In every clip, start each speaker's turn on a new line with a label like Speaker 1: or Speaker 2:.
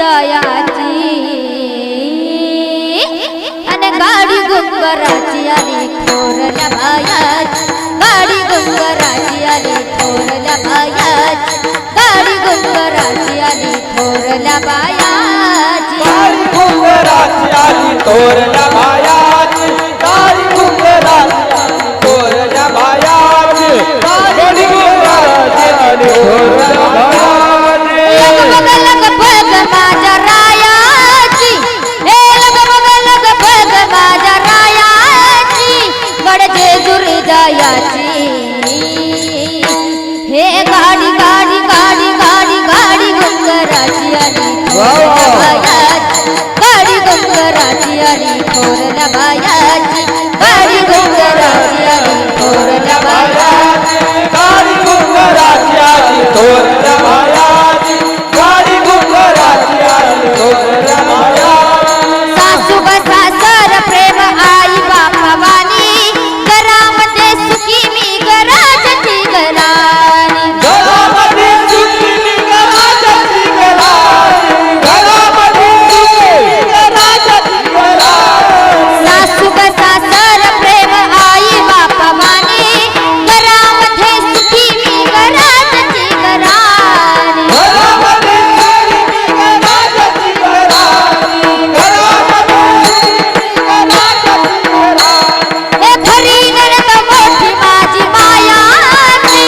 Speaker 1: हृदयाची अन गाडी गुंगराची आली थोरल्या बायाची गाडी गुंगराची आली थोरल्या बायाची गाडी गुंगराची आली थोरल्या बायाची
Speaker 2: गाडी गुंगराची आली थोरल्या बायाची गाडी गुंगराची आली थोरल्या बायाची गाडी गुंगराची आली थोरल्या बायाची
Speaker 1: लग बग माझ्या रायाची हे लग बग माझ्या रायाची गडजे हृदयाची हे गाडी गाडी गाडी गाडी गाडी गुंगराची आली थोरल्या बायाची गाडी गुंगराची आली थोरल्या बायाची गाडी गुंगराची आली थोरल्या बायाची
Speaker 2: गाडी गुंगराची आली थोरल्या बायाची गाडी गुंगराची आली थोरल्या बायाची
Speaker 1: सासू ग सासर प्रेम आई बापावानी घरामध्ये सुखी मी घराची घराणी
Speaker 2: घरामध्ये सुखी मी घराची घराणी घरामध्ये सुखी मी घराची घराणी
Speaker 1: सासू ग सासर प्रेम आई बापावानी घरामध्ये सुखी मी घराची घराणी
Speaker 2: घरामध्ये सुखी मी घराची घराणी घरामध्ये सुखी मी घराची घराणी
Speaker 1: हे घरी नणंद मोठी माझी मायाची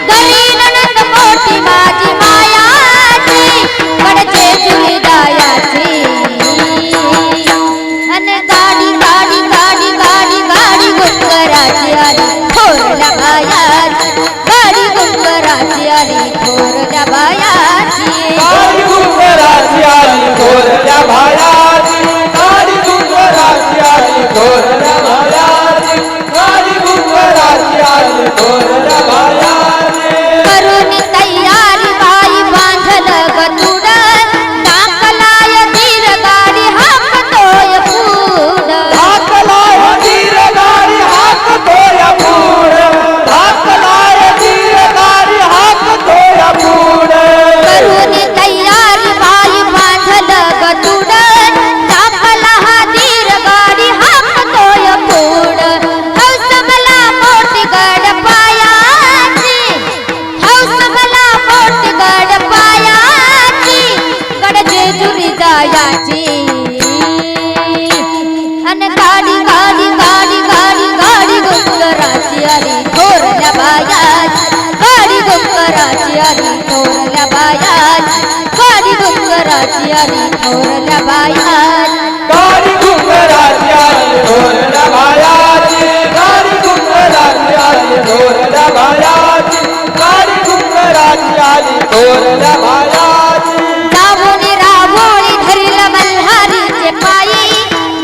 Speaker 1: घरी नणंद मोठी माझी मायाची कडचे हृदयाची अन गाडी गाडी गाडी गाडी गाडी गुंगराची आली थोरल्या बायाची गाडी गुंगराची आली थोरल्या बायाची
Speaker 2: गाडी गुंगराची आली थोरल्या बायाची गाडी गुंगराची आली थोरल्या बायाची गाडी गुंगराची आली थोरल्या बायाची
Speaker 1: करून तयारी बाई बांधलं गतुड टाकलाय धीर गाडी हाकतोय पुढ
Speaker 2: धाकलाय धीर गाडी हाकतोय पुढ धाकलाय धीर गाडी हाकतोय पुढ
Speaker 1: करून तयारी बाई बांधलं गतुड टाकला हा धीर गाडी हाकतोय पुढ हौस मला मोठी गड पायाची हौस मला मोठी गड पायाची गडजे हृदयाची अन गाडी गाडी गाडी गाडी गाडी गुंगराची आली थोरल्या बायाची गाडी गुंगराची आली थोरल्या बायाची गाडी गुंगराची आली थोरल्या बायाची
Speaker 2: गाडी गुंगराची आली थोरल्या बायाची गाडी गुंगराची आली थोरल्या बायाची गाडी गुंगराची आली थोरल्या बायाची
Speaker 1: राहुणी राहुणी धरील मल्हारीचे पायी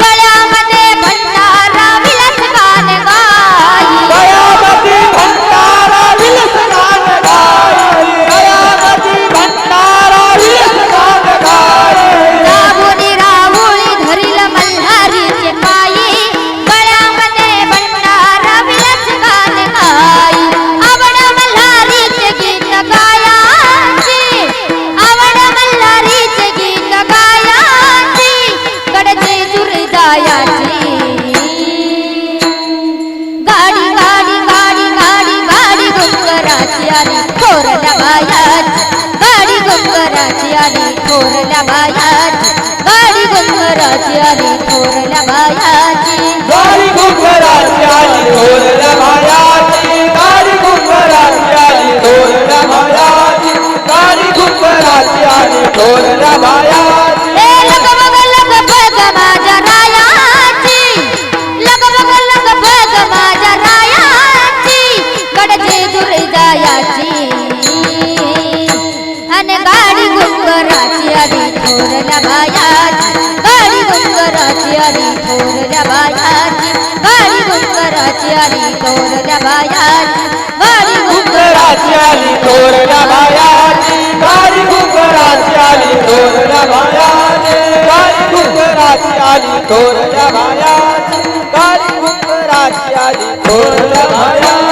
Speaker 1: गळ्यामध्ये भंडारा विलास गाणे गाई
Speaker 2: गयामती भंडारा विलस गान गाई गयामती भंडारा विलस गान गाई
Speaker 1: राहुणी राहुणी धरील मल्हारीचे पायी गळ्यामध्ये भंडारा विलास गाणे गाई आवड मल्हारीचे गीत गायाची आवड मल्हारीचे गीत गायाची गडचे हृदयाची गाडी गाडी गाडी गाडी गाडी गुंगराची आली थोरल्या बायाची गाडी गुंगराची आली थोरल्या बायाची गाडी गुंगराची आली थोरल्या बायाची
Speaker 2: गाडी गुंगराची आली थोरल्या बायाची गाडी गुंगराची आली थोरल्या बायाची गाडी गुंगराची आली थोरल्या बायाची
Speaker 1: हे लग बग माझ्या रायाची लग बग माझ्या रायाची गडजे हृदयाची अन गाडी गुंगराची आली थोरल्या बायाची गाडी गुंगराची आली थोरल्या बायाची गाडी गुंगराची आली थोरल्या बायाची गाडी
Speaker 2: गुंगराची आली थोरल्या बायाची गाडी गुंगराची आली थोरल्या बायाची गाडी गुंगराची आली थोरल्या बायाची गाडी गुंगराची आली थोरल्या बायाची